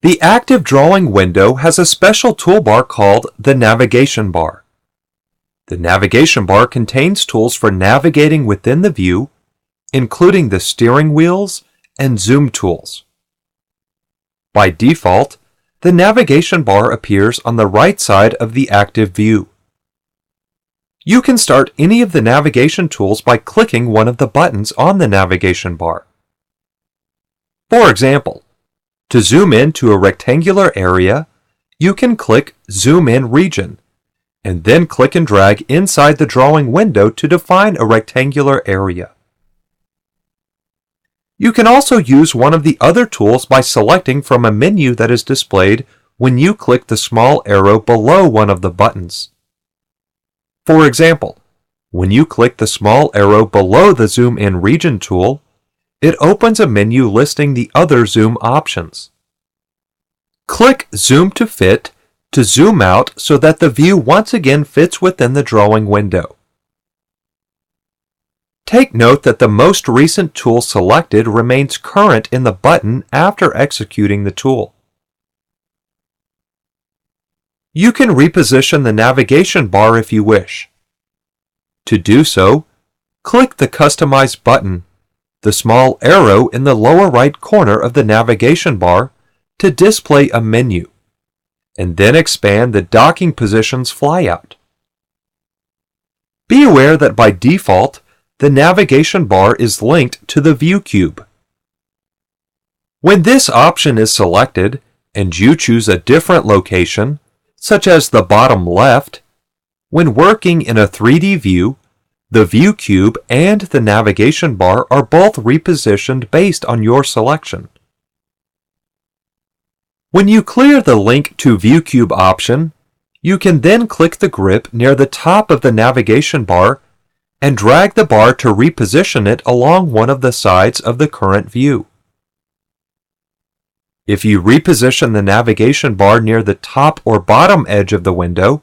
The active drawing window has a special toolbar called the navigation bar. The navigation bar contains tools for navigating within the view, including the steering wheels and zoom tools. By default, the navigation bar appears on the right side of the active view. You can start any of the navigation tools by clicking one of the buttons on the navigation bar. For example, to zoom in to a rectangular area, you can click Zoom In Region, and then click and drag inside the drawing window to define a rectangular area. You can also use one of the other tools by selecting from a menu that is displayed when you click the small arrow below one of the buttons. For example, when you click the small arrow below the Zoom In Region tool, it opens a menu listing the other zoom options. Click Zoom to Fit to zoom out so that the view once again fits within the drawing window. Take note that the most recent tool selected remains current in the button after executing the tool. You can reposition the navigation bar if you wish. To do so, click the Customize button, the small arrow in the lower right corner of the navigation bar, to display a menu, and then expand the docking positions flyout. Be aware that by default, the navigation bar is linked to the view cube. When this option is selected and you choose a different location, such as the bottom left, when working in a 3D view, the view cube and the navigation bar are both repositioned based on your selection. When you clear the Link to View Cube option, you can then click the grip near the top of the navigation bar and drag the bar to reposition it along one of the sides of the current view. If you reposition the navigation bar near the top or bottom edge of the window,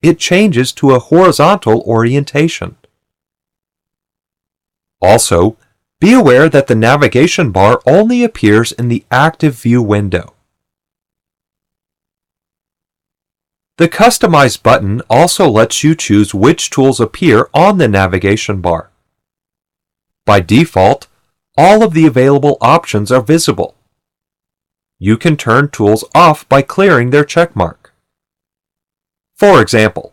it changes to a horizontal orientation. Also, be aware that the navigation bar only appears in the active view window. The Customize button also lets you choose which tools appear on the navigation bar. By default, all of the available options are visible. You can turn tools off by clearing their checkmark. For example,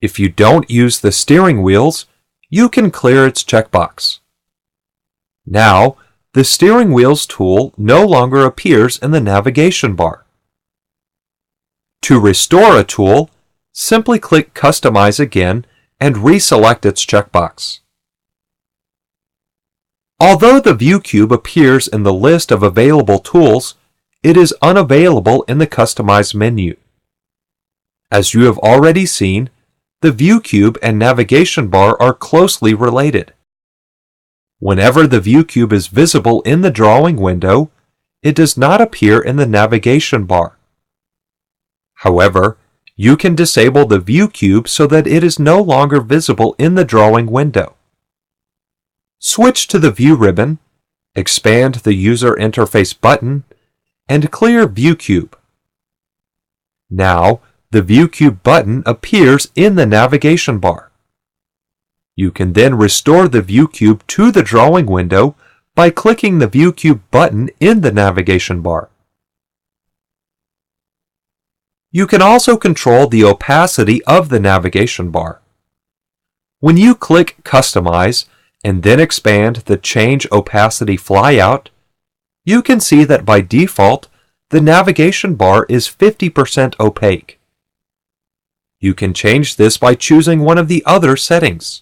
if you don't use the steering wheels, you can clear its checkbox. Now, the steering wheels tool no longer appears in the navigation bar. To restore a tool, simply click Customize again and reselect its checkbox. Although the view cube appears in the list of available tools, it is unavailable in the Customize menu. As you have already seen, the view cube and navigation bar are closely related. Whenever the view cube is visible in the drawing window, it does not appear in the navigation bar. However, you can disable the view cube so that it is no longer visible in the drawing window. Switch to the View ribbon, expand the User Interface button, and clear View Cube. Now, the View Cube button appears in the navigation bar. You can then restore the View Cube to the drawing window by clicking the View Cube button in the navigation bar. You can also control the opacity of the navigation bar. When you click Customize and then expand the Change Opacity flyout, you can see that by default, the navigation bar is 50% opaque. You can change this by choosing one of the other settings.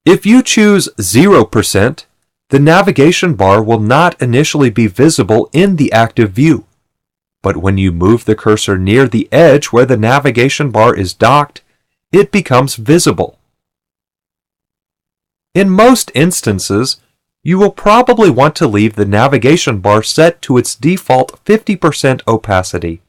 If you choose 0%, the navigation bar will not initially be visible in the active view. But when you move the cursor near the edge where the navigation bar is docked, it becomes visible. In most instances, you will probably want to leave the navigation bar set to its default 50% opacity.